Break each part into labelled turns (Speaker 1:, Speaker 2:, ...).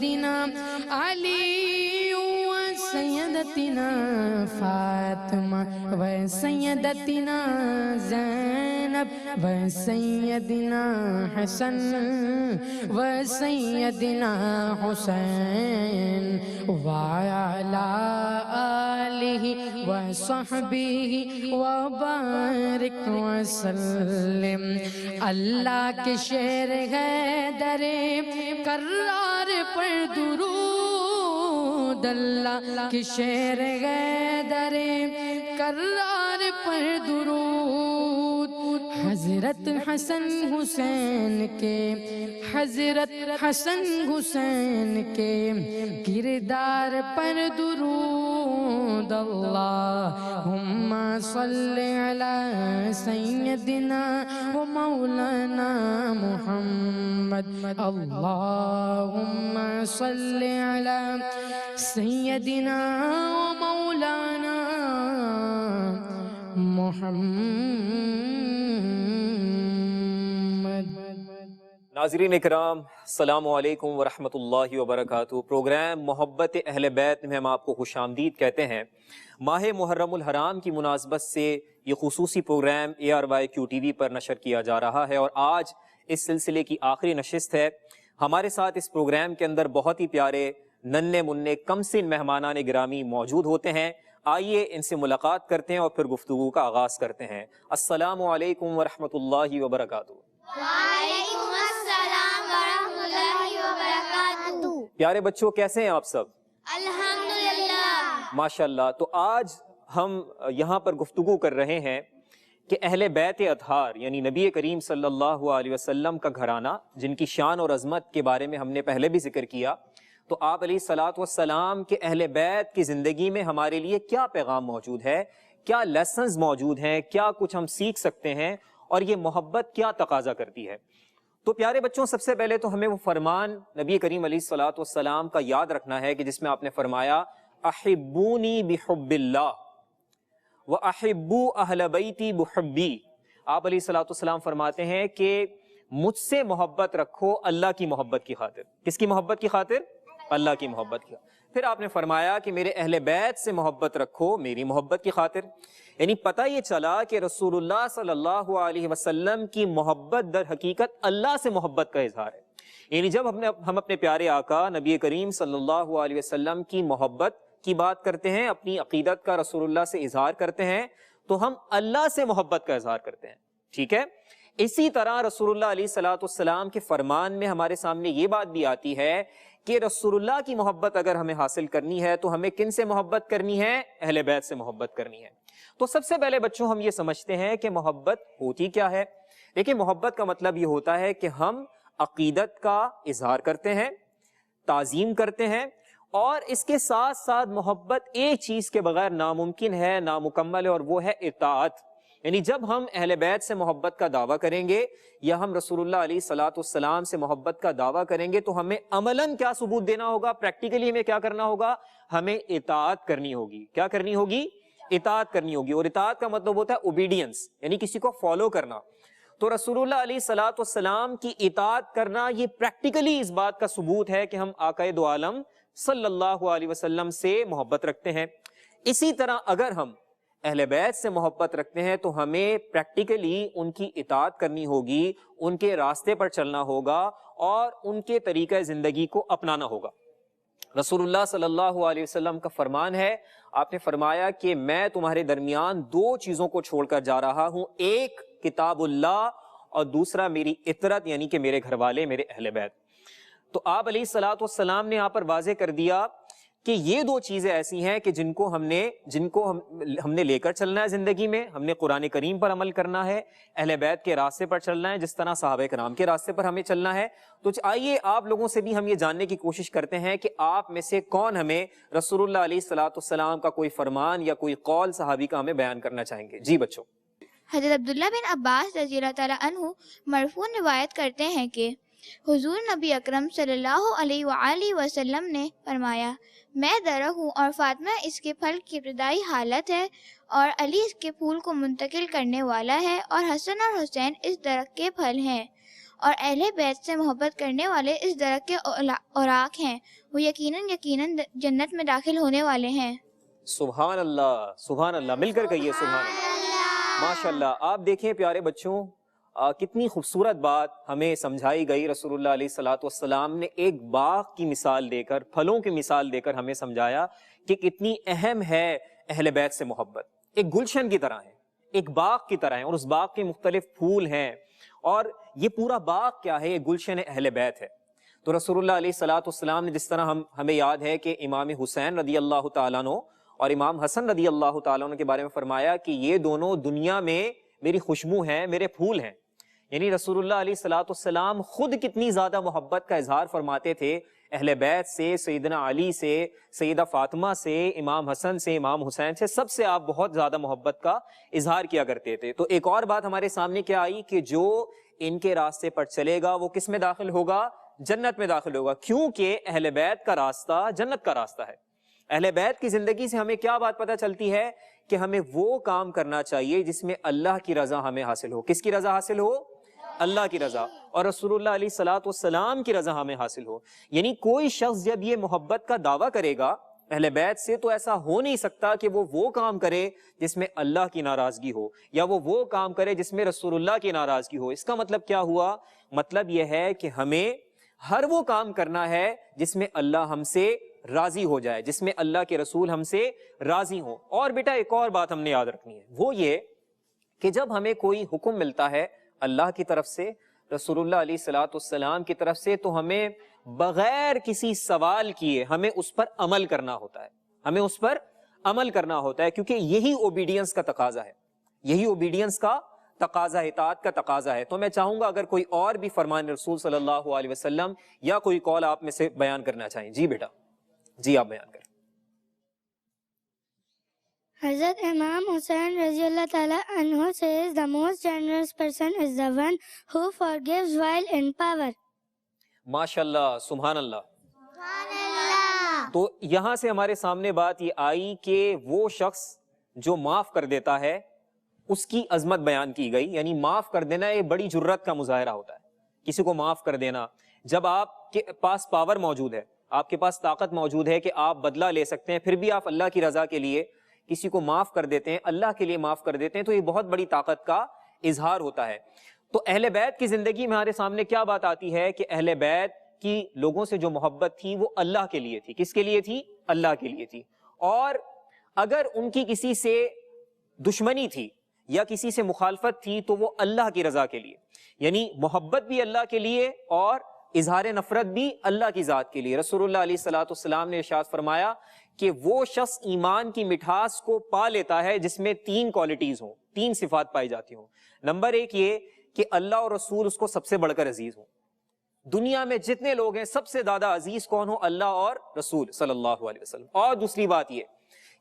Speaker 1: سیدنا علی و سیدتنا فاطمہ و سیدتنا زینب و سیدنا حسن و سیدنا حسین وعلی آلہ وصحبہ وبارک وسلم۔ اللہ کے شیر حیدر کرار پر درود، اللہ کے شیر حیدر کرار پر درود، حضرت حسن حسین کے، حضرت حسن حسین کے کردار پر درود۔ اللہم صلی علی سیدنا و مولانا محمد، اللہم صلی علی سیدنا و مولانا محمد۔
Speaker 2: ناظرین اکرام، السلام علیکم ورحمۃ اللہ وبرکاتہ۔ پروگرام محبت اہل بیت میں ہم آپ کو خوش آمدید کہتے ہیں۔ ماہ محرم الحرام کی مناسبت سے یہ خصوصی پروگرام ARYQTV پر نشر کیا جا رہا ہے، اور آج اس سلسلے کی آخری نشست ہے۔ ہمارے ساتھ اس پروگرام کے اندر بہت ہی پیارے ننھے منھے کم سن مہمانان گرامی موجود ہوتے ہیں۔ آئیے ان سے ملاقات کرتے ہیں اور پھر گفتگو کا آغاز کرتے ہیں۔ السلام علیکم ورحمۃ اللہ وبرکاتہ۔
Speaker 3: وعلیکم السلام ورحمۃ اللہ وبرکاتہ۔
Speaker 2: پیارے بچوں، کیسے ہیں آپ سب؟
Speaker 3: الحمدللہ۔
Speaker 2: ماشاءاللہ۔ تو آج ہم یہاں پر گفتگو کر رہے ہیں کہ اہل بیت اطہار یعنی نبی کریم صلی اللہ علیہ وسلم کا گھرانہ، جن کی شان اور عظمت کے بارے میں ہم نے پہلے بھی ذکر کیا، تو آپ علیہ الصلوۃ والسلام کے اہل بیت کی زندگی میں ہمارے لیے کیا پیغام موجود ہے، کیا لیسنز موجود ہیں، کیا کچھ ہم سیکھ سکتے ہیں، اور یہ محبت کیا تقاضا کرتی ہے۔ تو پیارے بچوں، سب سے پہلے تو ہمیں وہ فرمان نبی کریم علیہ الصلوۃ والسلام کا یاد رکھنا ہے کہ جس میں آپ نے فرمایا احبونی بحب اللہ وَأَحِبُّوا أَهْلَ بَيْتِي بِحُبِّي۔ آپ علیہ الصلوۃ والسلام فرماتے ہیں کہ مجھ سے محبت رکھو اللہ کی محبت کی خاطر۔ کس کی محبت کی خاطر؟ اللہ کی محبت کی خاطر۔ پھر آپ نے فرمایا کہ میرے اہل بیت سے محبت رکھو میری محبت کی خاطر۔ یعنی پتہ یہ چلا کہ رسول اللہ صلی اللہ علیہ وسلم کی محبت در حقیقت اللہ سے محبت کا اظہار ہے۔ یعنی جب ہم اپنے پیارے آقا نبی کریم صلی اللہ علیہ وسلم کی محبت کی بات کرتے ہیں، اپنی عقیدت کا رسول اللہ سے اظہار کرتے ہیں، تو ہم اللہ سے محبت کا اظہار کرتے ہیں، ٹھیک ہے؟ اسی طرح رسول اللہ علیہ الصلوۃ والسلام کے فرمان میں ہمارے سامنے یہ بات بھی آتی ہے کہ رسول اللہ کی محبت اگر ہمیں حاصل کرنی ہے تو ہمیں کن سے محبت کرنی ہے؟ اہل بیت سے محبت کرنی ہے۔ تو سب سے پہلے بچوں ہم یہ سمجھتے ہیں کہ محبت ہوتی کیا ہے۔ دیکھیں، محبت کا مطلب یہ ہوتا ہے کہ ہم عقیدت کا اظہار کرتے ہیں، تعظیم کرتے ہیں، اور اس کے ساتھ ساتھ محبت ایک چیز کے بغیر ناممکن ہے، نامکمل ہے، اور وہ ہے اطاعت۔ یعنی جب ہم اہل بیت سے محبت کا دعویٰ کریں گے یا ہم رسول اللہ علیہ الصلوۃ والسلام سے محبت کا دعویٰ کریں گے تو ہمیں عملاً کیا ثبوت دینا ہوگا؟ پریکٹیکلی ہمیں کیا کرنا ہوگا؟ ہمیں اطاعت کرنی ہوگی۔ کیا کرنی ہوگی؟ اطاعت کرنی ہوگی۔ اور اطاعت کا مطلب ہوتا ہے اوبیڈینس، یعنی کسی کو فالو کرنا۔ تو رسول اللہ علیہ الصلوۃ والسلام کی اطاعت کرنا یہ پریکٹیکلی اس بات کا ثبوت ہے کہ ہم آقا دو عالم صلی اللہ علیہ وسلم سے محبت رکھتے ہیں۔ اسی طرح اگر ہم اہل بیت سے محبت رکھتے ہیں تو ہمیں پریکٹیکلی ان کی اطاعت کرنی ہوگی، ان کے راستے پر چلنا ہوگا اور ان کے طریقہ زندگی کو اپنانا ہوگا۔ رسول اللہ صلی اللہ علیہ وسلم کا فرمان ہے، آپ نے فرمایا کہ میں تمہارے درمیان دو چیزوں کو چھوڑ کر جا رہا ہوں، ایک کتاب اللہ اور دوسرا میری اطرت یعنی کہ میرے گھر والے، میرے اہل بیت۔ تو آپ علیہ الصلوۃ والسلام نے یہاں پر واضح کر دیا کہ یہ دو چیزیں ایسی ہیں کہ جن کو ہم نے لے کر چلنا ہے زندگی میں۔ ہم نے قرآن کریم پر عمل کرنا ہے، اہل بیت کے راستے پر چلنا ہے، جس طرح صحابہ کرام کے راستے پر ہمیں چلنا ہے۔ تو آئیے آپ لوگوں سے بھی ہم یہ جاننے کی کوشش کرتے ہیں کہ آپ میں سے کون ہمیں رسول اللہ علیہ الصلوۃ والسلام کا کوئی فرمان یا کوئی قول صحابی کا ہمیں بیان کرنا چاہیں گے؟ جی بچوں۔
Speaker 3: حضرت عبداللہ بن عباس رضی اللہ تعالیٰ عنہ مرفوع روایت کرتے ہیں کہ حضور نبی اکرم صلی اللہ علیہ وآلہ وسلم نے فرمایا، میں درخت ہوں اور فاطمہ اس کے پھل کی ابتدائی حالت ہے، اور علی اس کے پھول کو منتقل کرنے والا ہے، اور حسن اور حسین اس درخت کے پھل ہیں، اور اہل بیت سے محبت کرنے والے اس درخت کے اوراق ہیں، وہ یقیناً جنت میں داخل ہونے والے ہیں۔
Speaker 2: سبحان اللہ، سبحان اللہ، مل کر کہیے سبحان اللہ، ماشاء اللہ۔ آپ دیکھیں پیارے بچوں، کتنی خوبصورت بات ہمیں سمجھائی گئی۔ رسول اللہ علیہ الصلوۃ والسلام نے ایک باغ کی مثال دے کر، پھلوں کی مثال دے کر ہمیں سمجھایا کہ کتنی اہم ہے اہل بیت سے محبت۔ ایک گلشن کی طرح ہے، ایک باغ کی طرح ہے، اور اس باغ کے مختلف پھول ہیں، اور یہ پورا باغ کیا ہے؟ یہ گلشن اہل بیت ہے۔ تو رسول اللہ علیہ الصلوۃ والسلام نے جس طرح ہمیں یاد ہے کہ امام حسین رضی اللہ تعالیٰ عنہ اور امام حسن رضی اللہ تعالیٰ عنہ کے بارے میں فرمایا کہ یہ دونوں دنیا میں میری خوشبو ہیں، میرے پھول ہیں۔ یعنی رسول اللہ علیہ الصلوۃ والسلام خود کتنی زیادہ محبت کا اظہار فرماتے تھے اہل بیت سے، سیدنا علی سے، سیدہ فاطمہ سے، امام حسن سے، امام حسین سے، سب سے آپ بہت زیادہ محبت کا اظہار کیا کرتے تھے۔ تو ایک اور بات ہمارے سامنے کیا آئی کہ جو ان کے راستے پر چلے گا وہ کس میں داخل ہوگا؟ جنت میں داخل ہوگا، کیونکہ اہل بیت کا راستہ جنت کا راستہ ہے۔ اہل بیت کی زندگی سے ہمیں کیا بات پتہ چلتی ہے کہ ہمیں وہ کام کرنا چاہیے جس میں اللہ کی رضا ہمیں حاصل ہو۔ کس کی رضا حاصل ہو؟ اللہ کی رضا، اور رسول اللہ علیہ الصلوۃ والسلام کی رضا ہمیں حاصل ہو۔ یعنی کوئی شخص جب یہ محبت کا دعویٰ کرے گا اہل بیت سے، تو ایسا ہو نہیں سکتا کہ وہ کام کرے جس میں اللہ کی ناراضگی ہو، یا وہ کام کرے جس میں رسول اللہ کی ناراضگی ہو۔ اس کا مطلب کیا ہوا؟ مطلب یہ ہے کہ ہمیں ہر وہ کام کرنا ہے جس میں اللہ ہم سے راضی ہو جائے، جس میں اللہ کے رسول ہم سے راضی ہوں۔ اور بیٹا ایک اور بات ہم نے یاد رکھنی ہے، وہ یہ کہ جب ہمیں کوئی حکم ملتا ہے اللہ کی طرف سے، رسول اللہ علیہ الصلوۃ والسلام کی طرف سے، تو ہمیں بغیر کسی سوال کیے ہمیں اس پر عمل کرنا ہوتا ہے، ہمیں اس پر عمل کرنا ہوتا ہے، کیونکہ یہی اوبیڈینس کا تقاضا ہے، یہی اوبیڈینس کا تقاضا، اطاعت کا تقاضا ہے۔ تو میں چاہوں گا اگر کوئی اور بھی فرمان رسول صلی اللہ علیہ وسلم یا کوئی قول آپ میں سے بیان کرنا چاہیں۔ جی بیٹا، جی آپ بیان کریں۔
Speaker 4: حضرت امام حسین رضی اللہ تعالیٰ عنہ says the most generous person is the one who forgives while in power.
Speaker 2: ماشاء اللہ، سبحان اللہ۔ تو یہاں سے ہمارے سامنے بات یہ آئی کہ وہ شخص جو معاف کر دیتا ہے اس کی عظمت بیان کی گئی۔ یعنی معاف کر دینا ایک بڑی جرت کا مظاہرہ ہوتا ہے، کسی کو معاف کر دینا۔ جب آپ کے پاس پاور موجود ہے، آپ کے پاس طاقت موجود ہے کہ آپ بدلہ لے سکتے ہیں، پھر بھی آپ اللہ کی رضا کے لیے کسی کو معاف کر دیتے ہیں، اللہ کے لیے معاف کر دیتے ہیں، تو یہ بہت بڑی طاقت کا اظہار ہوتا ہے۔ تو اہل بیت کی زندگی میں ہمارے سامنے کیا بات آتی ہے کہ اہل بیت کی لوگوں سے جو محبت تھی وہ اللہ کے لیے تھی۔ کس کے لیے تھی؟ اللہ کے لیے تھی۔ اور اگر ان کی کسی سے دشمنی تھی یا کسی سے مخالفت تھی تو وہ اللہ کی رضا کے لیے، یعنی محبت بھی اللہ کے لیے اور اظہار نفرت بھی اللہ کی ذات کے لیے۔ رسول اللہ علیہ الصلوۃ والسلام نے ارشاد فرمایا کہ وہ شخص ایمان کی مٹھاس کو پا لیتا ہے جس میں 3 کوالٹیز ہوں، 3 صفات پائی جاتی ہوں۔ نمبر 1 یہ کہ اللہ اور رسول اس کو سب سے بڑھ کر عزیز ہوں۔ دنیا میں جتنے لوگ ہیں سب سے زیادہ عزیز کون ہو؟ اللہ اور رسول صلی اللہ علیہ وسلم۔ اور دوسری بات یہ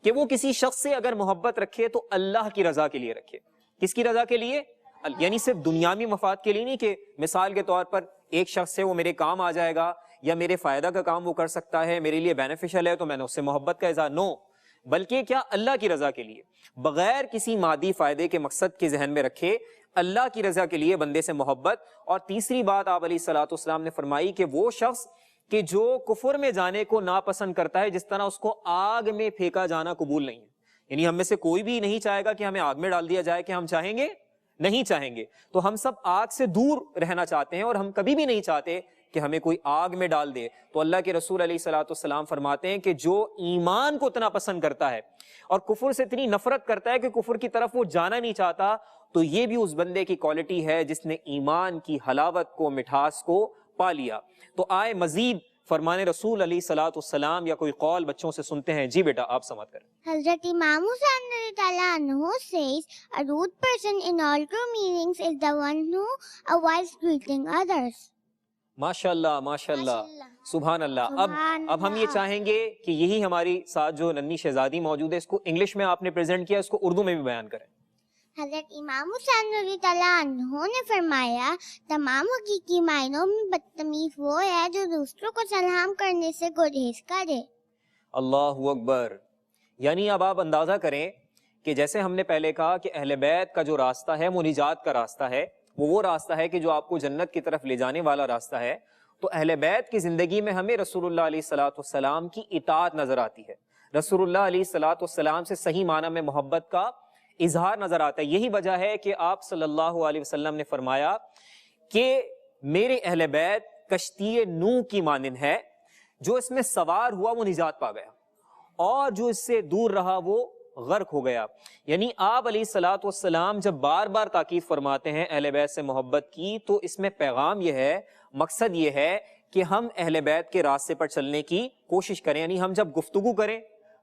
Speaker 2: کہ وہ کسی شخص سے اگر محبت رکھے تو اللہ کی رضا کے لیے رکھے۔ کس کی رضا کے لیے؟ یعنی صرف دنیاوی مفاد کے لیے نہیں کہ مثال کے طور پر ایک شخص سے وہ میرے کام آ جائے گا یا میرے فائدہ کا کام وہ کر سکتا ہے، میرے لیے بینیفیشل ہے تو میں نے اس سے محبت کا اظہار، نو، بلکہ کیا؟ اللہ کی رضا کے لیے، بغیر کسی مادی فائدے کے مقصد کے ذہن میں رکھے، اللہ کی رضا کے لیے بندے سے محبت۔ اور تیسری بات آپ علیہ الصلوۃ والسلام نے فرمائی کہ وہ شخص کہ جو کفر میں جانے کو ناپسند کرتا ہے، جس طرح اس کو آگ میں پھینکا جانا قبول نہیں ہے، یعنی ہم میں سے کوئی بھی نہیں چاہے گا کہ ہمیں آگ میں ڈال دیا جائے، کہ ہم چاہیں گے؟ نہیں چاہیں گے۔ تو ہم سب آگ سے دور رہنا چاہتے ہیں، اور ہم کبھی بھی نہیں چاہتے کہ ہمیں کوئی آگ میں ڈال دے۔ تو اللہ کے رسول علیہ الصلوۃ والسلام فرماتے ہیں کہ جو ایمان کو اتنا پسند کرتا ہے اور کفر سے اتنی نفرت کرتا ہے کہ کفر کی طرف وہ جانا نہیں چاہتا، تو یہ بھی اس بندے کی کوالٹی ہے جس نے ایمان کی حلاوت کو، مٹھاس کو پا لیا۔ تو آئے مزید فرمان رسول علیہ الصلوۃ والسلام یا کوئی قول بچوں سے سنتے ہیں۔ جی بیٹا آپ سماعت کریں۔
Speaker 4: حضرت امام حسین رضی اللہ عنہ says a rude person in all true meanings is the one who avoids greeting others.
Speaker 2: ماشاء اللہ، ماشاء اللہ، سبحان اللہ۔ اب ہم یہ چاہیں گے کہ یہی ہماری ساتھ جو ننھی شہزادی موجود ہے، اس کو انگلش میں آپ نے پریزنٹ کیا، اس کو اردو میں بھی بیان کریں۔
Speaker 4: حضرت امام حسین رضی اللہ عنہ نے فرمایا تمام حقیقی معنوں میں بدتمیز وہ ہے جو دوسروں کو سلام کرنے سے گریز کرے۔
Speaker 2: اللہ اکبر۔ یعنی اب آپ اندازہ کریں کہ جیسے ہم نے پہلے کہا کہ اہل بیت کا جو راستہ ہے وہ نجات کا راستہ ہے، وہ راستہ ہے کہ جو آپ کو جنت کی طرف لے جانے والا راستہ ہے. تو اہل بیت کی زندگی میں ہمیں رسول اللہ علیہ الصلوۃ والسلام کی اطاعت نظر آتی ہے, رسول اللہ علیہ الصلوۃ والسلام سے صحیح معنی میں محبت کا اظہار نظر آتا ہے. یہی وجہ ہے کہ آپ صلی اللہ علیہ وسلم نے فرمایا کہ میرے اہل بیت کشتی نوح کی مانند ہے, جو اس میں سوار ہوا وہ نجات پا گیا اور جو اس سے دور رہا وہ غرق ہو گیا. یعنی آپ علیہ الصلوۃ والسلام جب بار بار تاکید فرماتے ہیں اہل بیت سے محبت کی, تو اس میں پیغام یہ ہے, مقصد یہ ہے کہ ہم اہل بیت کے راستے پر چلنے کی کوشش کریں. یعنی ہم جب گفتگو کریں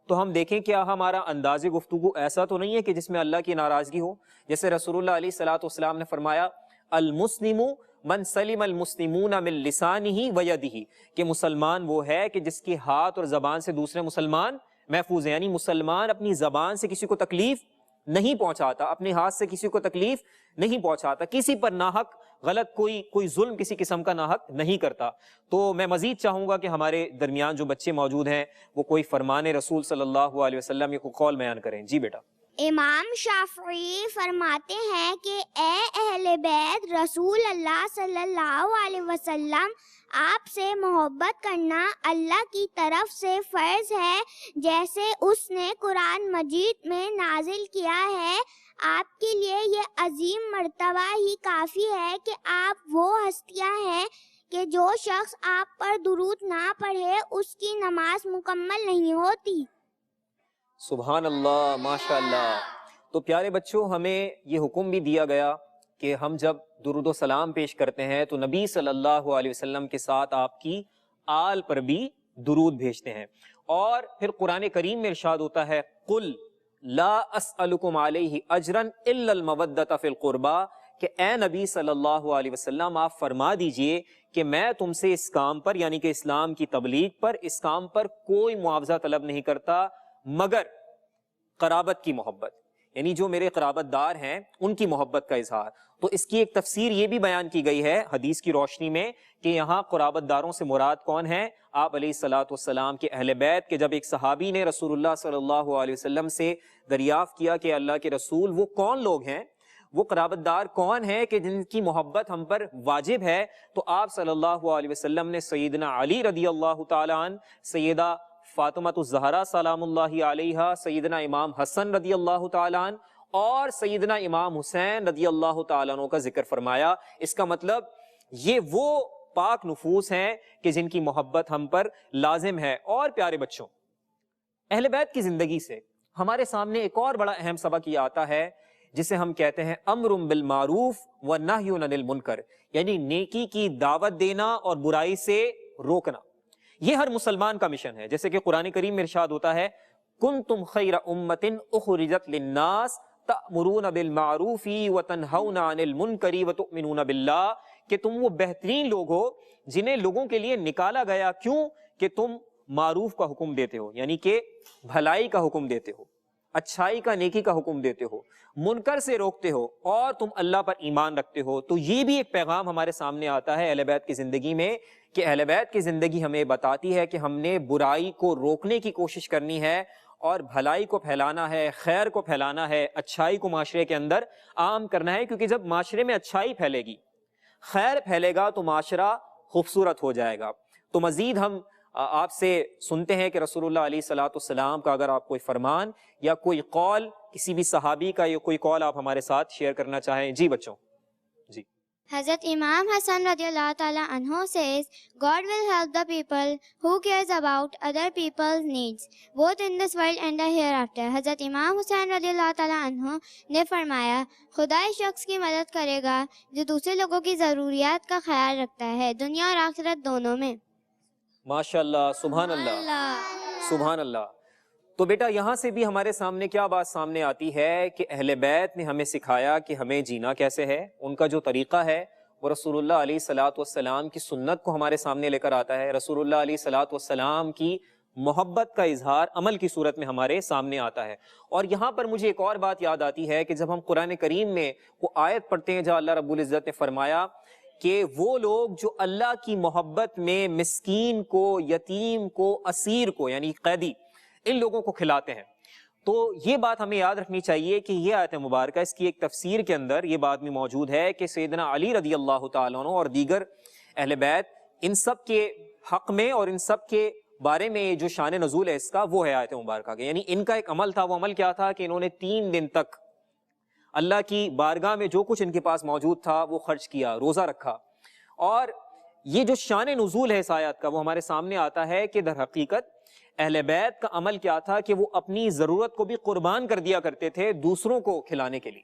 Speaker 2: تو ہم دیکھیں کیا ہمارا انداز گفتگو ایسا تو نہیں ہے کہ جس میں اللہ کی ناراضگی ہو. جیسے رسول اللہ علیہ الصلوۃ والسلام نے فرمایا المسلم من سلم المسلمون من لسانہ ویدہ, کہ مسلمان وہ ہے کہ جس کے ہاتھ اور زبان سے دوسرے مسلمان محفوظ ہیں. یعنی مسلمان اپنی زبان سے کسی کو تکلیف نہیں پہنچاتا, اپنے ہاتھ سے کسی کو تکلیف نہیں پہنچاتا, کسی پر ناحق غلط کوئی ظلم کسی قسم کا ناحق نہیں کرتا. تو میں مزید چاہوں گا کہ ہمارے درمیان جو بچے موجود ہیں وہ کوئی فرمان رسول صلی اللہ علیہ وسلم یا کوئی قول بیان کریں. جی بیٹا.
Speaker 4: امام شافعی فرماتے ہیں کہ اے اہل بیت, رسول اللہ صلی اللہ علیہ وسلم آپ سے محبت کرنا اللہ کی طرف سے فرض ہے, جیسے اس نے قرآن مجید میں نازل کیا ہے. آپ کے لیے یہ عظیم مرتبہ ہی کافی ہے کہ آپ وہ ہستیاں ہیں کہ جو شخص آپ پر درود نہ پڑھے اس کی نماز مکمل نہیں ہوتی.
Speaker 2: سبحان اللہ, ماشاء اللہ. تو پیارے بچوں, ہمیں یہ حکم بھی دیا گیا کہ ہم جب درود و سلام پیش کرتے ہیں تو نبی صلی اللہ علیہ وسلم کے ساتھ آپ کی آل پر بھی درود بھیجتے ہیں. اور پھر قرآن کریم میں ارشاد ہوتا ہے قل لا اسألکم علیہ اجرا الا المودۃ فی القربى, کہ اے نبی صلی اللہ علیہ وسلم آپ فرما دیجئے کہ میں تم سے اس کام پر, یعنی کہ اسلام کی تبلیغ پر, اس کام پر کوئی معاوضہ طلب نہیں کرتا مگر قرابت کی محبت, یعنی جو میرے قرابت دار ہیں ان کی محبت کا اظہار. تو اس کی ایک تفسیر یہ بھی بیان کی گئی ہے حدیث کی روشنی میں کہ یہاں قرابت داروں سے مراد کون ہیں؟ آپ علیہ الصلوۃ والسلام کے اہل بیت. کہ جب ایک صحابی نے رسول اللہ صلی اللہ علیہ وسلم سے دریافت کیا کہ اللہ کے رسول وہ کون لوگ ہیں, وہ قرابت دار کون ہیں کہ جن کی محبت ہم پر واجب ہے, تو آپ صلی اللہ علیہ وسلم نے سیدنا علی رضی اللہ تعالیٰ عنہ, سیدہ فاطمہ الزہرا سلام اللہ علیہا, سیدنا امام حسن رضی اللہ تعالیٰ عنہ اور سیدنا امام حسین رضی اللہ تعالیٰ عنہ کا ذکر فرمایا. اس کا مطلب یہ وہ پاک نفوس ہیں کہ جن کی محبت ہم پر لازم ہے. اور پیارے بچوں, اہل بیت کی زندگی سے ہمارے سامنے ایک اور بڑا اہم سبق یہ آتا ہے جسے ہم کہتے ہیں امر بالمعروف و نہی عن المنکر, یعنی نیکی کی دعوت دینا اور برائی سے روکنا. یہ ہر مسلمان کا مشن ہے. جیسے کہ قرآن کریم میں ارشاد ہوتا ہے کنتم خیر امۃ اخرجت للناس تأمرون بالمعروف وتنہون عن المنکر وتؤمنون باللہ, کہ تم وہ بہترین لوگ ہو جنہیں لوگوں کے لیے نکالا گیا. کیوں؟ کہ تم معروف کا حکم دیتے ہو, یعنی کہ بھلائی کا حکم دیتے ہو, اچھائی کا نیکی کا حکم دیتے ہو, منکر سے روکتے ہو, اور تم اللہ پر ایمان رکھتے ہو. تو یہ بھی ایک پیغام ہمارے سامنے آتا ہے اہل بیت کی زندگی میں کہ اہل بیت کی زندگی ہمیں بتاتی ہے کہ ہم نے برائی کو روکنے کی کوشش کرنی ہے اور بھلائی کو پھیلانا ہے, خیر کو پھیلانا ہے, اچھائی کو معاشرے کے اندر عام کرنا ہے. کیونکہ جب معاشرے میں اچھائی پھیلے گی, خیر پھیلے گا, تو معاشرہ خوبصورت ہو جائے گا. تو مزید ہم آپ سے سنتے ہیں کہ رسول اللہ علیہ الصلوۃ والسلام کا اگر آپ کوئی فرمان یا کوئی قول, کسی بھی صحابی کا یا کوئی قول آپ ہمارے ساتھ شیئر کرنا چاہیں. جی بچوں. جی.
Speaker 3: Hazrat Imam Hassan radiallahu ta'ala anhu says, God will help the people who cares about other people's needs, both in this world and the hereafter. Hazrat Imam Hussain radiallahu ta'ala anhu نے فرمایا, خدا اس شخص کی مدد کرے گا جو دوسرے لوگوں کی ضروریات کا خیال رکھتا ہے, دنیا اور آخرت دونوں میں.
Speaker 2: ماشاءاللہ, سبحان اللہ, سبحان اللہ. تو بیٹا یہاں سے بھی ہمارے سامنے کیا بات سامنے آتی ہے کہ اہل بیت نے ہمیں سکھایا کہ ہمیں جینا کیسے ہے. ان کا جو طریقہ ہے وہ رسول اللہ علیہ الصلوۃ والسلام کی سنت کو ہمارے سامنے لے کر آتا ہے. رسول اللہ علیہ الصلوۃ والسلام کی محبت کا اظہار عمل کی صورت میں ہمارے سامنے آتا ہے. اور یہاں پر مجھے ایک اور بات یاد آتی ہے کہ جب ہم قرآن کریم میں وہ آیت پڑھتے ہیں جہاں اللہ رب العزت نے فرمایا کہ وہ لوگ جو اللہ کی محبت میں مسکین کو, یتیم کو, اسیر کو, یعنی قیدی, ان لوگوں کو کھلاتے ہیں, تو یہ بات ہمیں یاد رکھنی چاہیے کہ یہ آیت مبارکہ، اس کی ایک تفسیر کے اندر یہ بات بھی موجود ہے کہ سیدنا علی رضی اللہ تعالیٰ عنہ اور دیگر اہل بیت، ان سب کے حق میں اور ان سب کے بارے میں جو شان نزول ہے اس کا، وہ ہے آیت مبارکہ کے. یعنی ان کا ایک عمل تھا، وہ عمل کیا تھا کہ انہوں نے 3 دن تک اللہ کی بارگاہ میں جو کچھ ان کے پاس موجود تھا وہ خرچ کیا، روزہ رکھا. اور یہ جو شان نزول ہے اس آیت کا، وہ ہمارے سامنے آتا ہے کہ در حقیقت اہل بیت کا عمل کیا تھا کہ وہ اپنی ضرورت کو بھی قربان کر دیا کرتے تھے دوسروں کو کھلانے کے لیے.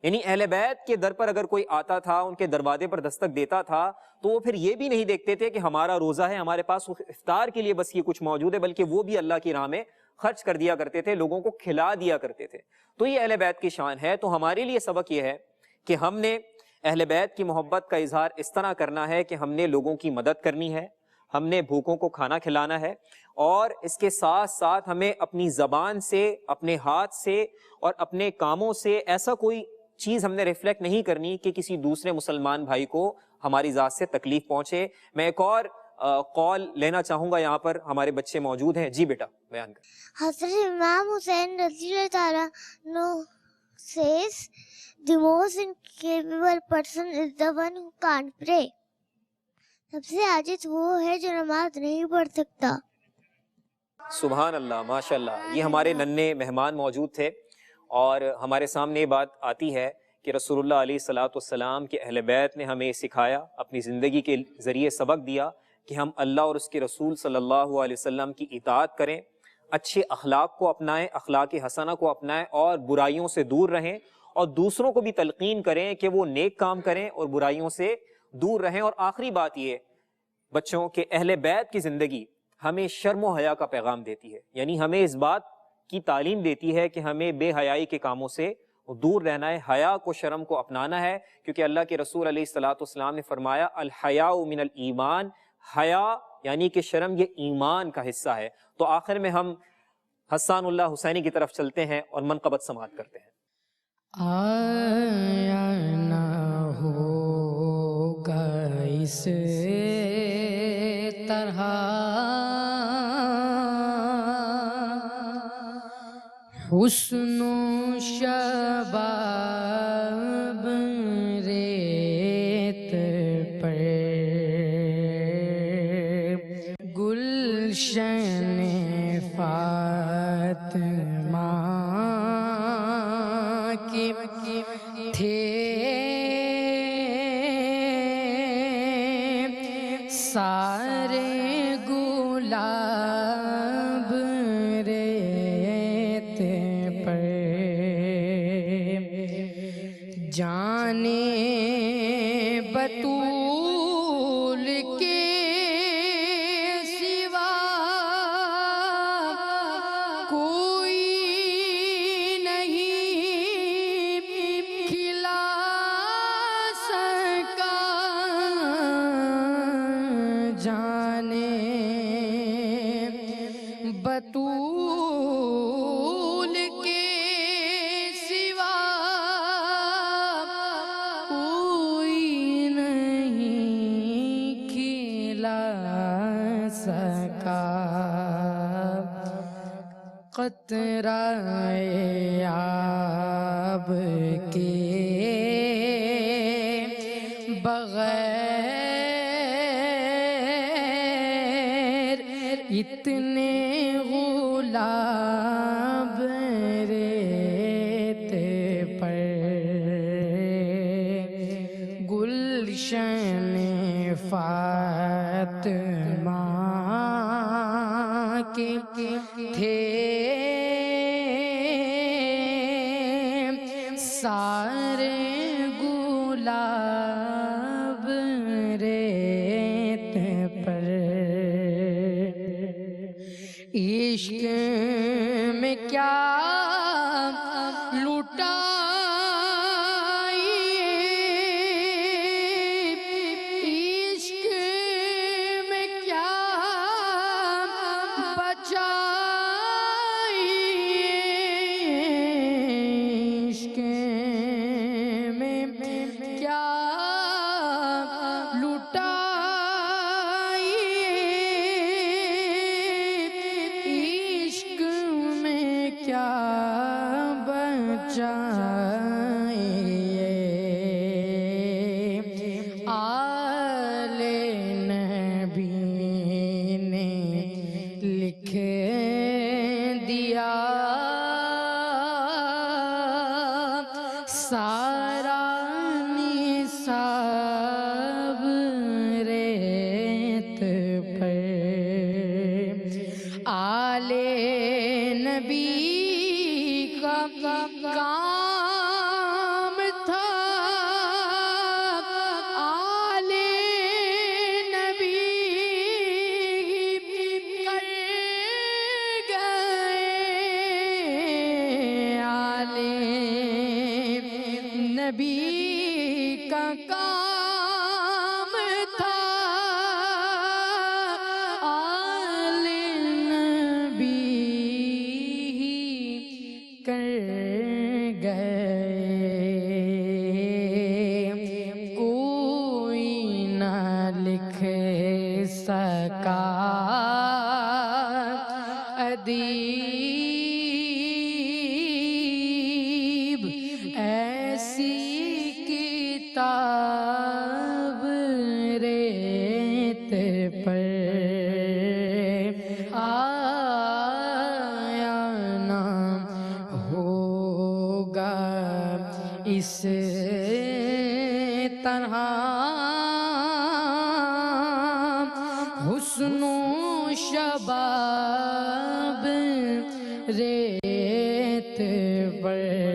Speaker 2: یعنی اہل بیت کے در پر اگر کوئی آتا تھا، ان کے دروازے پر دستک دیتا تھا، تو وہ پھر یہ بھی نہیں دیکھتے تھے کہ ہمارا روزہ ہے، ہمارے پاس افطار کے لیے بس یہ کچھ موجود ہے، بلکہ وہ بھی اللہ کی راہ میں خرچ کر دیا کرتے تھے، لوگوں کو کھلا دیا کرتے تھے. تو یہ اہل بیت کی شان ہے. تو ہمارے لیے سبق یہ ہے کہ ہم نے اہل بیت کی محبت کا اظہار اس طرح کرنا ہے کہ ہم نے لوگوں کی مدد کرنی ہے، ہم نے بھوکوں کو کھانا کھلانا ہے، اور اس کے ساتھ ساتھ ہمیں اپنی زبان سے، اپنے ہاتھ سے اور اپنے کاموں سے ایسا کوئی چیز ہم نے ریفلیکٹ نہیں کرنی کہ کسی دوسرے مسلمان بھائی کو ہماری ذات سے تکلیف پہنچے. میں ایک اور قول لینا چاہوں گا، یہاں پر ہمارے بچے موجود ہیں. جی بیٹا بیان کر.
Speaker 4: حضرت امام حسین رضی اللہ تعالیٰ عنہ says the most incapable person is the one who can't pray. سب سے عاجز وہ ہے جو نماز نہیں پڑھ سکتا.
Speaker 2: سبحان اللہ، ماشاء اللہ. یہ ہمارے ننھے مہمان موجود تھے اور ہمارے سامنے یہ بات آتی ہے کہ رسول اللہ علیہ الصلوۃ والسلام کے اہل بیت نے ہمیں سکھایا، اپنی زندگی کے ذریعے سبق دیا کہ ہم اللہ اور اس کے رسول صلی اللہ علیہ وسلم کی اطاعت کریں، اچھے اخلاق کو اپنائیں، اخلاق حسنہ کو اپنائیں، اور برائیوں سے دور رہیں، اور دوسروں کو بھی تلقین کریں کہ وہ نیک کام کریں اور برائیوں سے دور رہیں. اور آخری بات یہ بچوں کہ اہل بیت کی زندگی ہمیں شرم و حیا کا پیغام دیتی ہے. یعنی ہمیں اس بات کی تعلیم دیتی ہے کہ ہمیں بے حیائی کے کاموں سے دور رہنا ہے، حیا کو، شرم کو اپنانا ہے، کیونکہ اللہ کے رسول علیہ الصلوۃ والسلام نے فرمایا الحیاء من الایمان، حیا یعنی کہ شرم یہ ایمان کا حصہ ہے. تو آخر میں ہم حسان اللہ حسینی کی طرف چلتے ہیں اور منقبت سماعت کرتے ہیں.
Speaker 1: آیا نہ ہوگا اس طرح حسن و شباب ریت پر گلشن فاطمہ کی تھے سارے گلاب ریت پر جانے بطول کے سوا کوئی نہیں کھلا سکا جانے بطول کے سوا کوئی نہیں کھلا سکا قطرہ آب کے بغیر اتنے غلاب ریت پر گلشن فاطمہ کے تھے سارے گلاب ریت پر عشق میں کیا لوٹا عشق میں کیا بچا عشق میں کیا لوٹا عشق میں کیا لکھ دیا سارا نصاب ریت پر آل نبی کا کام تھا آل نبی کر گئے آل نبی کا کام تھا آل نبی کر گئے کوئی نہ لکھ سکا ادیب ایسی کتاب ریت پر آیا نام ہوگا اس طرح حسن و شباب ریت پر